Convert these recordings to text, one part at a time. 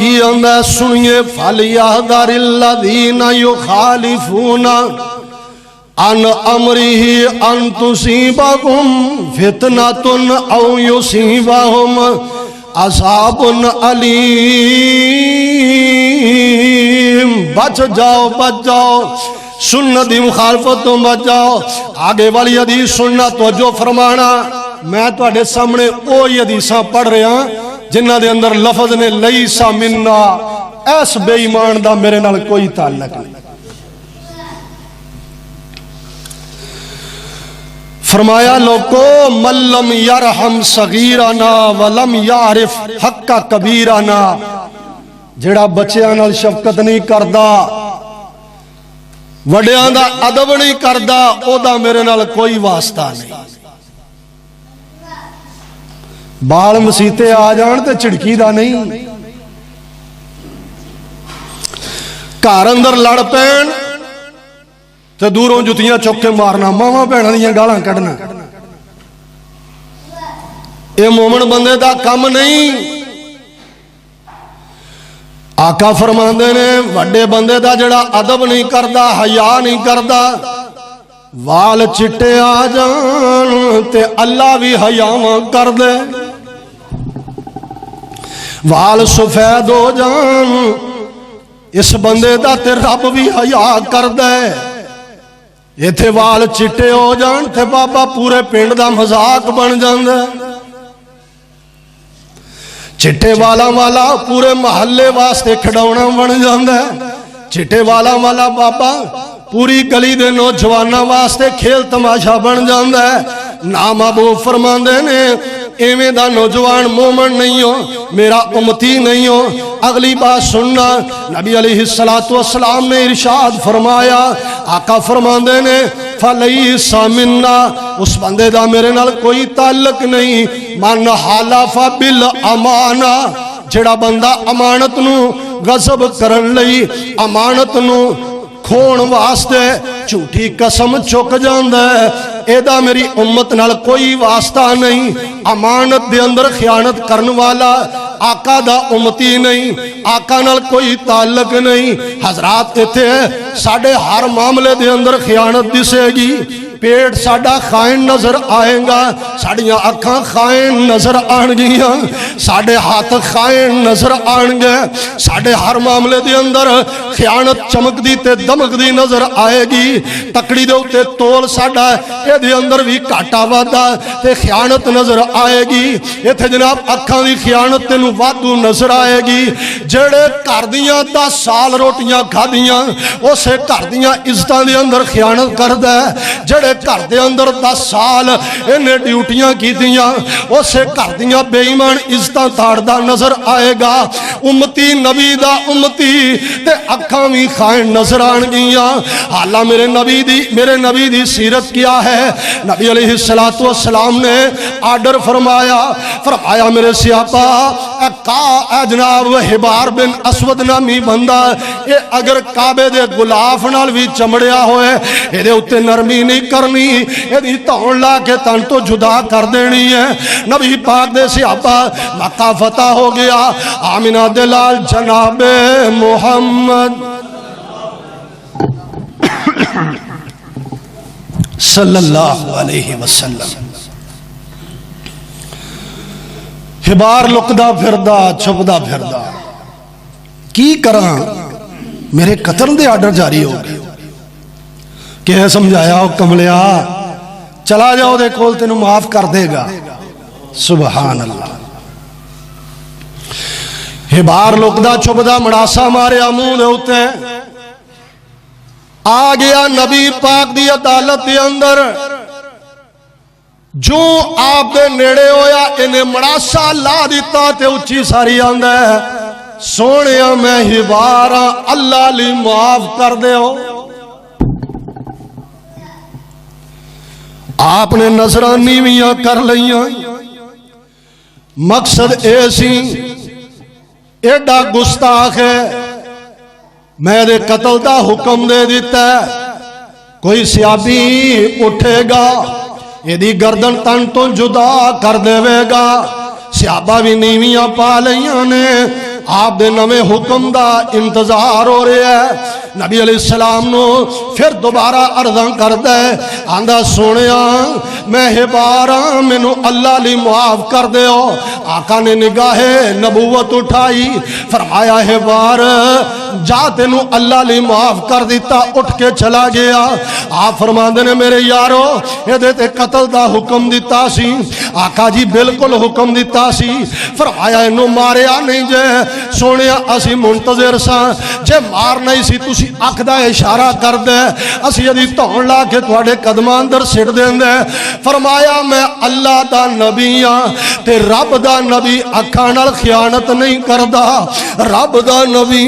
کی آندا ہے سنیے فَلْيَحْذَرِ الَّذِينَ يُخَالِفُونَ عَنْ أَمْرِهِ أَنْ تُصِيبَهُمْ فِتْنَةٌ أَوْ يُصِيبَهُمْ عَذَابٌ أَلِيمٌ۔ بچ جاؤ سنت دی مخالفت تو بچ جاؤ۔ آگے والی حدیث سننا توجہ فرمانا، میں تواڈے سامنے اوہی حدیثاں پڑھ رہا جنہاں دے اندر لفظ نے لیسا منا، ایس بے ایمان دا میرے نال کوئی تعلق نہیں۔ فرمایا لوگو من لم یرحم صغیرنا ولم یعرف حق کبیرنا، جڑا بچیاں نال شفقت نہیں کردا، وڈیاں دا ادب نہیں کردا، او دا میرے نال کوئی واسطہ نہیں۔ بال مسیتے آ جان تے چڑکی دا نہیں، گھر اندر لڑ پین تے دوروں جتیاں چک کے مارنا، ماواں بھیناں دیاں گالاں کڈنا، اے مومن بندے دا کم نہیں۔ آقا فرماندے نے وڈے بندے دا جڑا ادب نہیں کردا، حیا نہیں کردا، وال چٹے آ جان تے اللہ بھی حیاواں کر دے، وال سفید ہو جان اس بندے دا تے رب بھی حیا کر دے۔ ایتھے وال چٹے ہو جان تے بابا پورے پنڈ دا مذاق بن جاندا، چٹے والا پورے محلے واسطے کھڑونا بن جاندا ہے، چٹے والا بابا پوری گلی دے نوجواناں واسطے کھیل تماشا بن جاندا ہے۔ نام ابو فرماندے نے ایویں دا نوجوان مومن نہیں ہو، میرا امتی نہیں ہو۔ اگلی بات سننا، نبی علیہ السلام نے ارشاد فرمایا، آقا فرماندے نے فَلَيْسَ مِنَّا، اس بندے دا میرے نال کوئی تعلق نہیں، من حلف بالامانہ، جڑا بندہ امانت نو غصب کرن لئی، امانت نو کھون واسطے جھوٹی قسم چک جاندا ہے، ایدہ میری امت نال کوئی واسطہ نہیں۔ امانت دے اندر خیانت کرن والا آقا دا امتی نہیں، آقا نال کوئی تعلق نہیں۔ حضرات ایتھے ساڑھے ہر معاملے دے اندر خیانت دسے گی، پیٹ ساڑھا خائن نظر آئے گا، ساڑھیاں اکھاں خائن نظر آن گیاں، ساڑھے ہاتھ خائن نظر آن گے، ساڑھے ہر معاملے دے اندر خیانت چمک دی تے دمک دی نظر آئے گی۔ تکڑی دے اتے تول ساڑھا اے دے اندر بھی کاٹا وعدہ تے خیانت نظر آئے گی۔ یہ تھے جناب اکھاں دی خیانت تے نو وعدو نظر آئے گی۔ جڑے کردیاں 10 سال روٹیاں کھا دیاں، اسے کردیاں عزتاں دے اندر خیانت کر دے، جڑے گھر دے اندر 10 سال انہیں ڈیوٹیاں کی دیاں، اسے گھر دیاں بے ایمان عزتاں تاڑدا نظر آئے گا۔ امتی نبی دا امتی تے اکھاں بھی خائن نظر آن گیاں۔ حالہ میرے نبی دی سیرت کیا ہے؟ نبی علیہ السلام نے آرڈر فرمایا میرے سیاپا اے جناب حبار بن اسود نامی بندہ، اے اگر کعبے دے غلاف نال بھی چمڑیا ہوئے، اے دے اتے نرمی نہیں کرنی، اے دی تون لا کے تن تو جدا کر دینی ہے۔ نبی پاک دے صحابہ مکہ فتح ہو گیا، آمینہ دلال جناب محمد صلی اللہ علیہ وسلم حبار لکدا پھردا چھپدا پھردا، کی کراں میرے قتل دے آرڈر جاری ہو گئے، کہ سمجھایا ہو کملیا چلا جاؤ دے کول تینوں معاف کر دے گا۔ سبحان اللہ۔ حبار لکدا چھپدا مڑاسا ماریا منہ دے اتے، آ گیا نبی پاک دی عدالت دے اندر، جو آپ دے نیڑے ہویا انہیں مڑاسا لا دیتا تے اچھی ساری آندہ ہے، سونیا میں حبارا اللہ لی معاف کر دے ہو۔ آپ نے نظرانی میاں کر لیاں، مقصد ایسی ایڈا گستاخ ہے، میں دے قتل دا حکم دے دیتا ہے، کوئی سیابی اٹھے گا یہ دی گردن تن تو جدا کر دے گا۔ سیابہ بھی نیویاں پا لیاں نے، آپ دے نویں حکم دا انتظار ہو رہا ہے۔ نبی علیہ السلام نو پھر دوبارہ عرضاں کردا ہے، آندا سونیا میں ہباراں مینوں اللہ لی معاف کر دیو۔ آقا نے نگاہ نبوت اٹھائی، فرمایا ہبار جا تینوں اللہ لی معاف کر دیتا، اٹھ کے چلا گیا۔ آپ فرماندے نے میرے یارو یہ تے قتل دا حکم دیتا سی۔ آقا جی بالکل حکم دیتا سی۔ فرمایا انہوں ماریا نہیں جے سونیا اسی منتظر ساں، جے مار نہیں سی تسی اکھ دا اشارہ کر دے اسی ادھی تون لا کے تواڈے قدماں اندر سٹ دیندے۔ فرمایا میں اللہ دا نبی ہاں تے رب دا نبی اکھاں نال خیانت نہیں کردا۔ رب دا نبی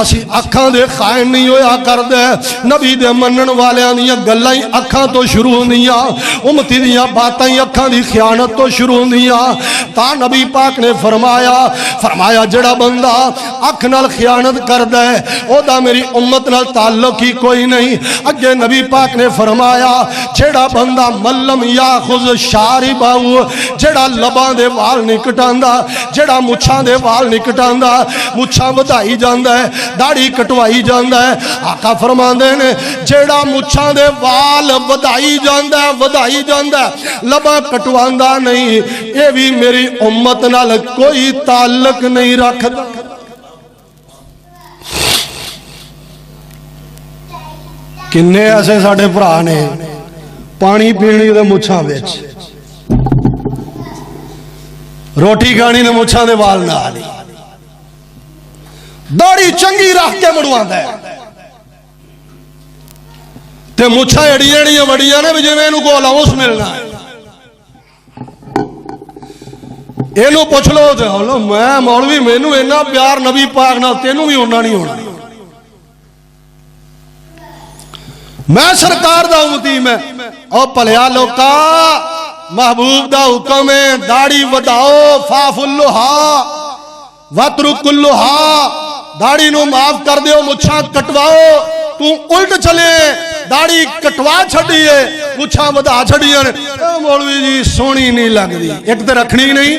اسی اکھاں دے خائن نہیں ہویا کر دے۔ نبی دے منن والیاں دیاں گلاں اکھاں تو شروع ہوندیاں، امتی دیاں باتاں اکھاں دی خیانت تو شروع ہوندیاں۔ تا نبی پاک نے فرمایا جڑا بندہ اکھ نال خیانت کردا ہے او دا میری امت نال تعلق ہی کوئی نہیں۔ اگے نبی پاک نے فرمایا جڑا بندہ ملم یاخذ شاربہ، جڑا لباں دے وال نہیں کٹاندا، جڑا مچھاں دے وال نہیں کٹاندا، مچھاں ودائی جاندا ہے، داڑھی کٹوائی جاندا ہے۔ آقا فرماندے نے جڑا مچھاں دے وال ودائی جاندا ہے لباں کٹواندا نہیں، یہ بھی میری امت نال کوئی تعلق نہیں رکھدا۔ کنے ایسے ساڑھے بھرا نے پانی پینی دے مچھاں وچ، روٹی کھانی دے مچھاں دے وال نہ آلی، داڑھی چنگی رکھ کے مڑواندا ہے تے مچھاں اڑیاں وڑیاں نے بھی جویں اینوں کو الاؤنس ملنا ہے۔ اینوں پوچھ لو تے ہلو میں مولوی مینوں اینا پیار نبی پاک نال تینوں بھی ہونا نہیں ہونا، میں سرکار دا امتی میں او پلیا لوکا محبوب دا حکم ہے داڑھی وداؤ فاف اللہا واترک اللہا، داڑھی نو معاف کر دیو مچھاں کٹواؤ۔ تو الٹ چلے داڑھی کٹوا چھڑیے مچھاں ودا چھڑیے، مولوی جی سونی نہیں لگ دی، ایک تے رکھنی نہیں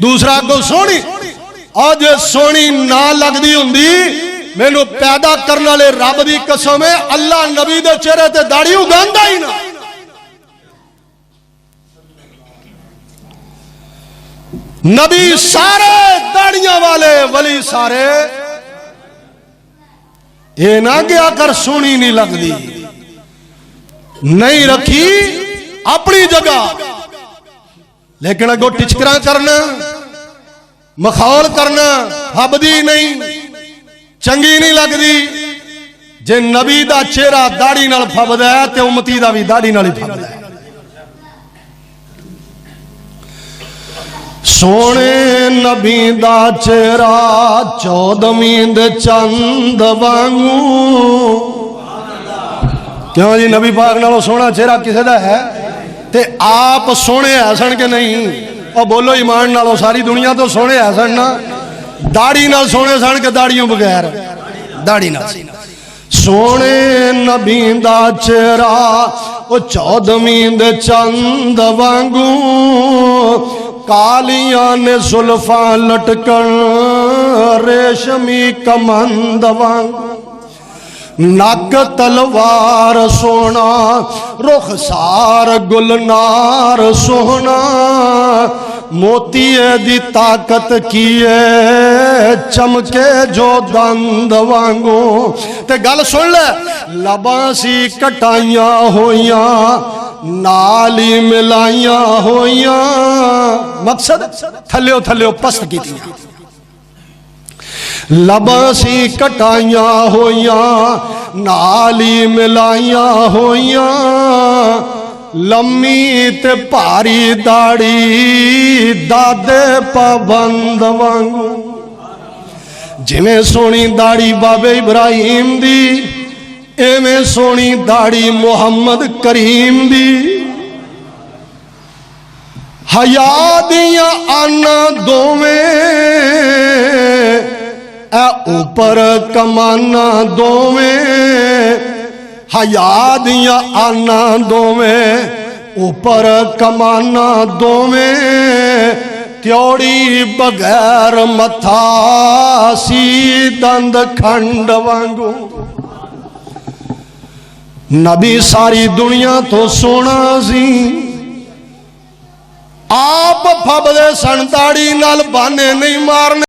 دوسرا کو سونی، اور جے سونی نہ لگ دی ہوندی مینوں پیدا کرنے والے رب دی قسم ہے اللہ نبی دے چہرے تے داڑھی اگاندا ہی نہ۔ نبی سارے داڑیاں والے ولی سارے، یہ نہ گیا کر سونی نہیں لگ دی، نہیں رکھی اپنی جگہ، لیکن اگو ٹچکرا کرنا مخول کرنا حبدی نہیں چنگی نہیں لگ دی۔ جے نبی دا چہرہ داڑھی نال پھبدا ہے تے امتی دا بھی داڑھی نال ہی پھبدا ہے۔ سونے نبی دا چہرہ چودھویں دے چند وانگوں، کیوں جی نبی پاک نالوں سونا چہرہ کسے دا ہے؟ تے آپ سونے حسن کے نہیں، اور بولو ایمان نالوں ساری دنیا تو سونے حسن نا، داڑھی نال سونے سن کے داڑھیوں بغیر داڑھی نال۔ سونے نبی دا چہرہ او چودھویں دے چند وانگوں، کالیاں نے زلفاں لٹکن ریشمی کمند وانگوں، نک تلوار سونا رخسار گلنار سونا، موتی دی طاقت کیے چمکے جو دند وانگوں۔ تے گل سن لے لباں سی کٹائیاں ہویاں نالی ملائیاں ہویاں، مقصد تھلیو تھلیو پست کی تھی، لباں سی کٹائیاں ہویاں نالی ملائیاں ہویاں، لمی تے پاری داڑھی دادے پابند وانگوں، جویں سونی داڑھی بابے ابراہیم دی ایویں سونی داڑھی محمد کریم دی، حیا دیاں آنا دوویں اے اوپر کمانا دوویں، حیا دیاں آنا دوویں اوپر کمانا دوویں، ਤਿਉੜੀ ਬਗੈਰ ਮੱਥਾ ਸੀ ਦੰਦ ਖੰਡ ਵਾਂਗੂ। ਨਬੀ ਸਾਰੀ ਦੁਨੀਆ ਤੋਂ ਸੋਹਣਾ ਸੀ, ਆਪ ਫੱਬਦੇ ਸਣ ਦਾੜੀ ਨਾਲ ਬਾਨੇ ਨਹੀਂ ਮਾਰਨੇ।